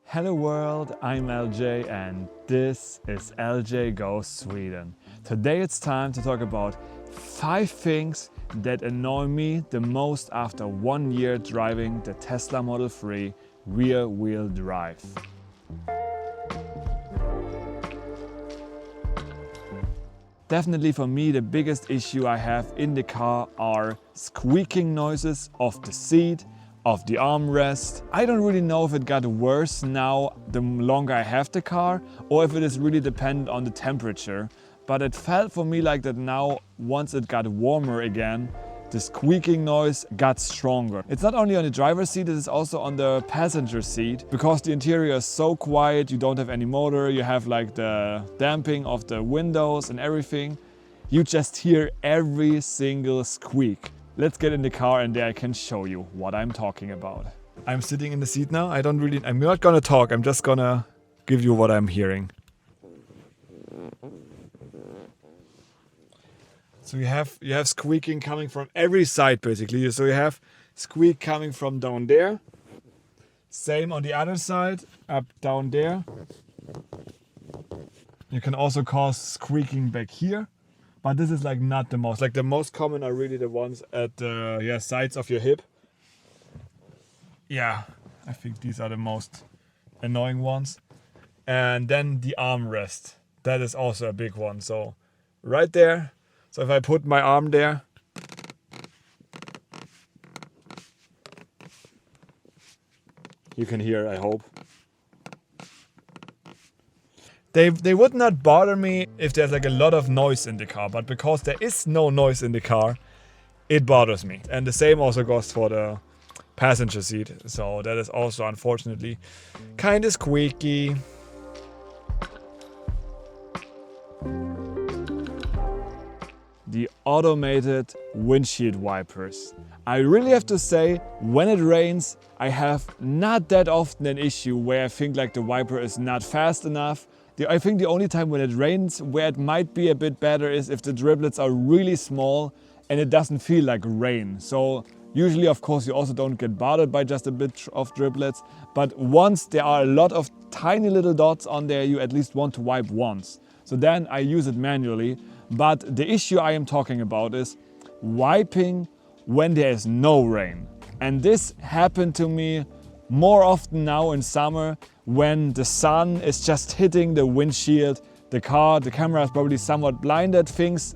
Hello world, I'm LJ and this is LJ Goes Sweden. Today it's time to talk about 5 things that annoy me the most after 1 year driving the Tesla Model 3 rear-wheel drive. Definitely for me the biggest issue I have in the car are squeaking noises of the seat, of the armrest. I don't really know if it got worse now the longer I have the car or if it is really dependent on the temperature. But it felt for me like that now, once it got warmer again, the squeaking noise got stronger. It's not only on the driver's seat, it is also on the passenger seat. Because the interior is so quiet, you don't have any motor, you have like the damping of the windows and everything. You just hear every single squeak. Let's get in the car and there I can show you what I'm talking about. I'm sitting in the seat now. I'm not gonna talk, I'm just gonna give you what I'm hearing. So you have squeaking coming from every side basically. So you have squeak coming from down there. Same on the other side, up down there. You can also cause squeaking back here. But this is like not the most. Like the most common are really the ones at the sides of your hip. Yeah, I think these are the most annoying ones. And then the armrest. That is also a big one. So right there. So if I put my arm there. You can hear, I hope. They would not bother me if there's like a lot of noise in the car, but because there is no noise in the car, it bothers me. And the same also goes for the passenger seat. So that is also unfortunately kind of squeaky. The automated windshield wipers. I really have to say, when it rains, I have not that often an issue where I think like the wiper is not fast enough. I think the only time when it rains where it might be a bit better is if the driblets are really small and it doesn't feel like rain. So usually of course you also don't get bothered by just a bit of driblets, but once there are a lot of tiny little dots on there, you at least want to wipe once. So then I use it manually. But the issue I am talking about is wiping when there is no rain. And this happened to me more often now in summer when the sun is just hitting the windshield, the camera is probably somewhat blinded, thinks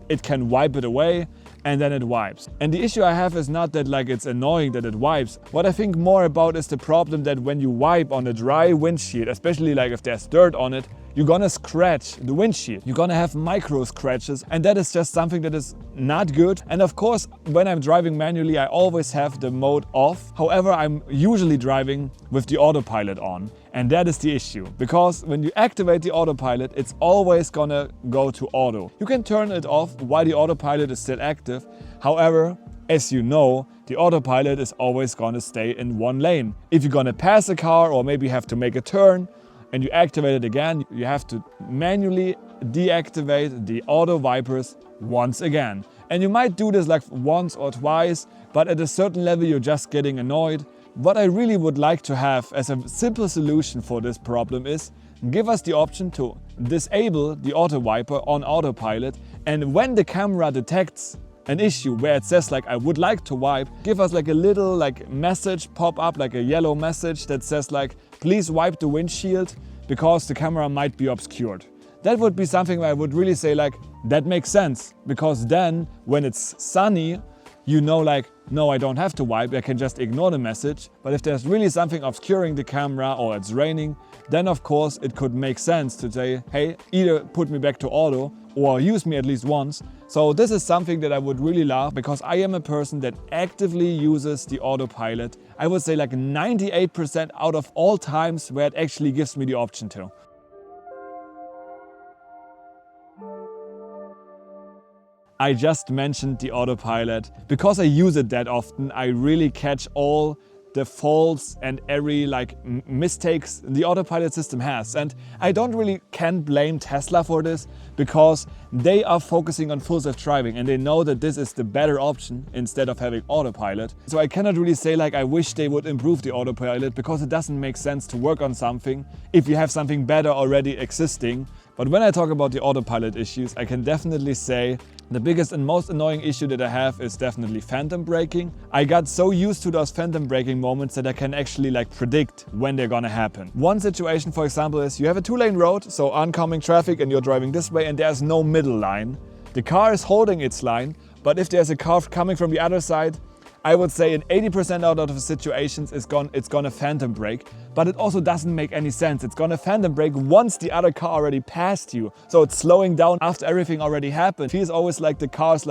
it can wipe it away and then it wipes. And the issue I have is not that like it's annoying that it wipes. What I think more about is the problem that when you wipe on a dry windshield, especially like if there's dirt on it, you're gonna scratch the windshield. You're gonna have micro scratches and that is just something that is not good. And of course, when I'm driving manually, I always have the mode off. However, I'm usually driving with the autopilot on. And that is the issue. Because when you activate the autopilot, it's always gonna go to auto. You can turn it off while the autopilot is still active. However, as you know, the autopilot is always gonna stay in one lane. If you're gonna pass a car or maybe you have to make a turn, and you activate it again, you have to manually deactivate the auto wipers once again. And you might do this like once or twice, but at a certain level you're just getting annoyed. What I really would like to have as a simple solution for this problem is give us the option to disable the auto wiper on autopilot, and when the camera detects an issue where it says like I would like to wipe, give us like a little like message pop up, like a yellow message that says like please wipe the windshield because the camera might be obscured. That would be something where I would really say like that makes sense, because then when it's sunny you know like no, I don't have to wipe, I can just ignore the message. But if there's really something obscuring the camera or it's raining, then of course it could make sense to say, hey, either put me back to auto or use me at least once. So this is something that I would really love, because I am a person that actively uses the autopilot. I would say like 98% out of all times where it actually gives me the option to. I just mentioned the autopilot. Because I use it that often, I really catch all the faults and every mistakes the autopilot system has. And I don't really can blame Tesla for this, because they are focusing on full self-driving and they know that this is the better option instead of having autopilot. So I cannot really say I wish they would improve the autopilot, because it doesn't make sense to work on something if you have something better already existing. But when I talk about the autopilot issues, I can definitely say the biggest and most annoying issue that I have is definitely phantom braking. I got so used to those phantom braking moments that I can actually predict when they're gonna happen. One situation, for example, is you have a 2-lane road, so oncoming traffic, and you're driving this way and there's no middle line. The car is holding its line, but if there's a car coming from the other side, I would say in 80% out of the situations it's gonna phantom brake, but it also doesn't make any sense. It's gonna phantom brake once the other car already passed you. So it's slowing down after everything already happened. It feels always like the car's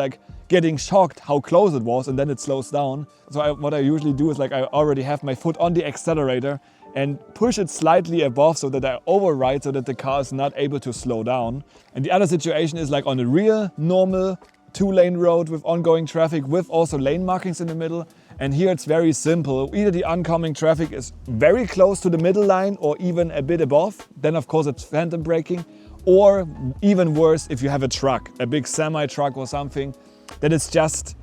getting shocked how close it was, and then it slows down. So what I usually do is I already have my foot on the accelerator and push it slightly above so that I override so that the car is not able to slow down. And the other situation is on a real normal 2-lane road with ongoing traffic with also lane markings in the middle. And here it's very simple. Either the oncoming traffic is very close to the middle line or even a bit above, then of course it's phantom braking. Or even worse, if you have a truck, a big semi-truck or something, that it's just,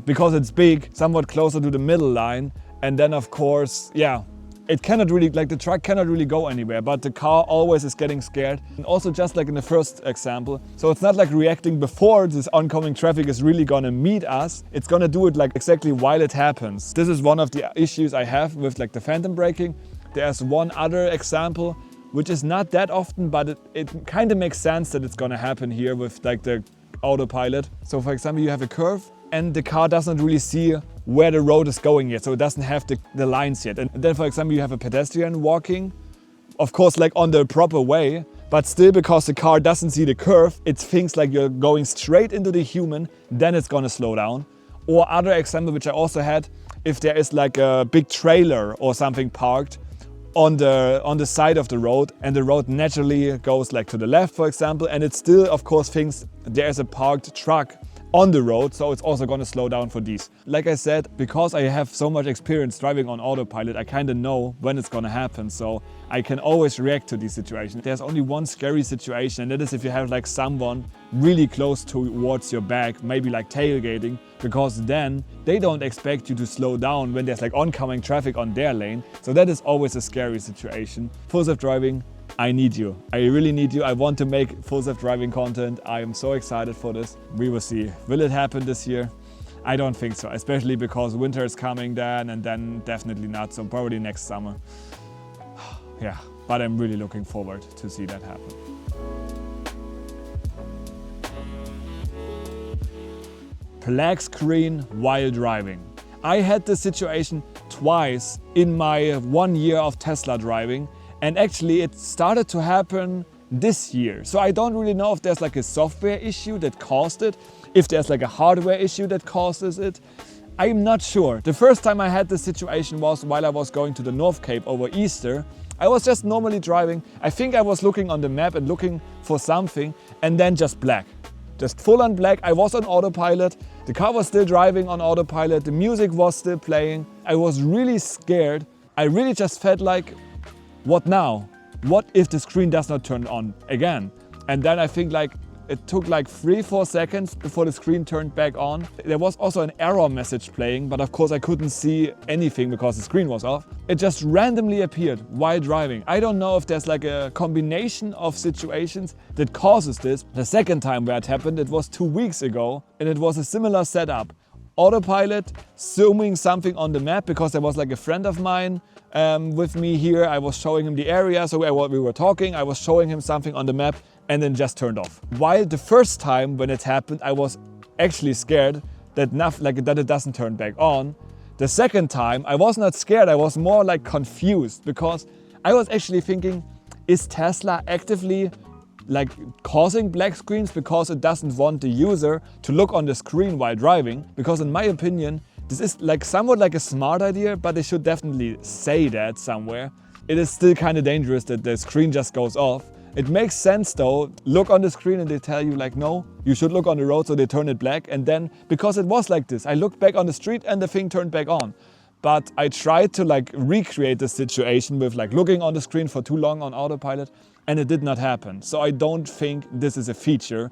because it's big, somewhat closer to the middle line. And then of course, it cannot really, the truck cannot really go anywhere, but the car always is getting scared. And also just in the first example, so it's not reacting before this oncoming traffic is really gonna meet us. It's gonna do it exactly while it happens. This is one of the issues I have with the phantom braking. There's one other example, which is not that often, but it kind of makes sense that it's gonna happen here with the autopilot. So for example, you have a curve and the car doesn't really see where the road is going yet, so it doesn't have the lines yet. And then for example, you have a pedestrian walking, of course on the proper way, but still because the car doesn't see the curve, it thinks you're going straight into the human, then it's gonna slow down. Or other example which I also had, if there is a big trailer or something parked on the side of the road, and the road naturally goes to the left, for example, and it still of course thinks there's a parked truck on the road, so it's also going to slow down for these. Like I said, because I have so much experience driving on autopilot, I kind of know when it's going to happen, so I can always react to these situations. There's only one scary situation, and that is if you have someone really close towards your back, maybe tailgating, because then they don't expect you to slow down when there's oncoming traffic on their lane. So that is always a scary situation. Full self-driving, I need you. I really need you. I want to make full self-driving content. I am so excited for this. We will see. Will it happen this year? I don't think so, especially because winter is coming then, and then definitely not, so probably next summer. But I'm really looking forward to see that happen. Black screen while driving. I had this situation twice in my 1 year of Tesla driving. And actually it started to happen this year. So I don't really know if there's a software issue that caused it, if there's a hardware issue that causes it. I'm not sure. The first time I had this situation was while I was going to the North Cape over Easter. I was just normally driving. I think I was looking on the map and looking for something, and then just black. Just full on black. I was on autopilot. The car was still driving on autopilot. The music was still playing. I was really scared. I really just felt what now? What if the screen does not turn on again? And then I think it took 3-4 seconds before the screen turned back on. There was also an error message playing, but of course I couldn't see anything because the screen was off. It just randomly appeared while driving. I don't know if there's a combination of situations that causes this. The second time where it happened, it was 2 weeks ago, and it was a similar setup. Autopilot, zooming something on the map because there was a friend of mine with me here. I was showing him the area, so we were talking, I was showing him something on the map, and then just turned off. While the first time when it happened, I was actually scared that it doesn't turn back on. The second time, I was not scared, I was more confused, because I was actually thinking, is Tesla actively causing black screens because it doesn't want the user to look on the screen while driving? Because in my opinion, this is somewhat a smart idea, but they should definitely say that somewhere. It is still kind of dangerous that the screen just goes off. It makes sense though, look on the screen and they tell you no, you should look on the road, so they turn it black. And then, because it was like this, I looked back on the street and the thing turned back on. but I tried to like recreate the situation with like looking on the screen for too long on autopilot, and it did not happen. So I don't think this is a feature.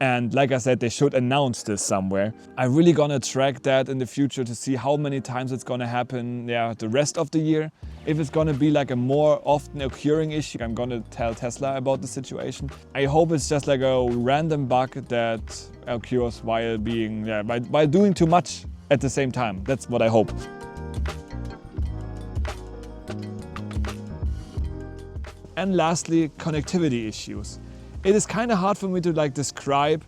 And like I said, they should announce this somewhere. I'm really gonna track that in the future to see how many times it's gonna happen, the rest of the year. If it's gonna be like a more often occurring issue, I'm gonna tell Tesla about the situation. I hope it's just like a random bug that occurs while being, by doing too much at the same time. That's what I hope. And lastly, connectivity issues. It is kind of hard for me to like describe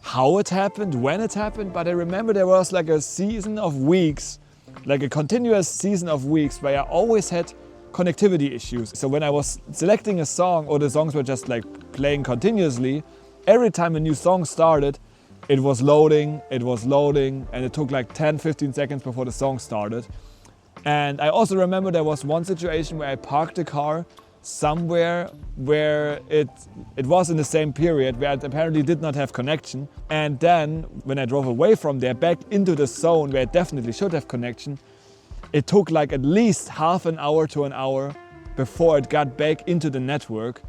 how it happened, when it happened, but I remember there was like a season of weeks, like a continuous season of weeks where I always had connectivity issues. So when I was selecting a song or the songs were just like playing continuously, every time a new song started, it was loading, and it took like 10-15 seconds before the song started. And I also remember there was one situation where I parked the car somewhere where it was in the same period where it apparently did not have connection. And then when I drove away from there back into the zone where it definitely should have connection, it took like at least half an hour to an hour before it got back into the network.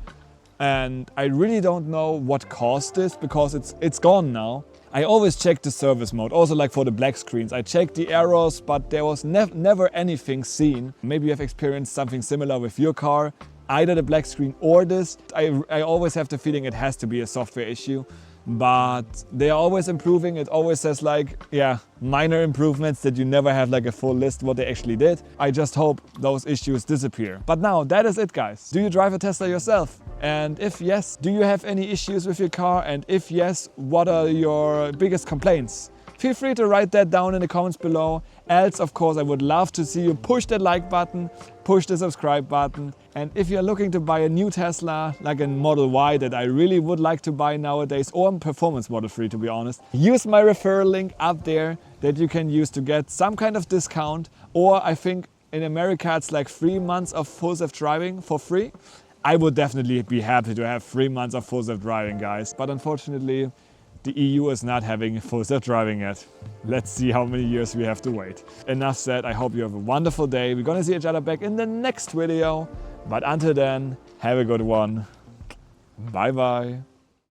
And I really don't know what caused this because it's gone now. I always check the service mode, also like for the black screens. I checked the errors, but there was never anything seen. Maybe you have experienced something similar with your car, either the black screen or this. I always have the feeling it has to be a software issue, but they are always improving. It always says like, minor improvements that you never have like a full list what they actually did. I just hope those issues disappear. But now that is it, guys. Do you drive a Tesla yourself? And if yes, do you have any issues with your car? And if yes, what are your biggest complaints? Feel free to write that down in the comments below. Else, of course, I would love to see you push that like button, push the subscribe button. And if you're looking to buy a new Tesla, like a Model Y that I really would like to buy nowadays, or a performance Model 3 to be honest, use my referral link up there that you can use to get some kind of discount. Or I think in America it's like 3 months of full self-driving for free. I would definitely be happy to have 3 months of full self-driving, guys. But unfortunately, the EU is not having full self-driving yet. Let's see how many years we have to wait. Enough said, I hope you have a wonderful day. We're gonna see each other back in the next video. But until then, have a good one. Bye bye.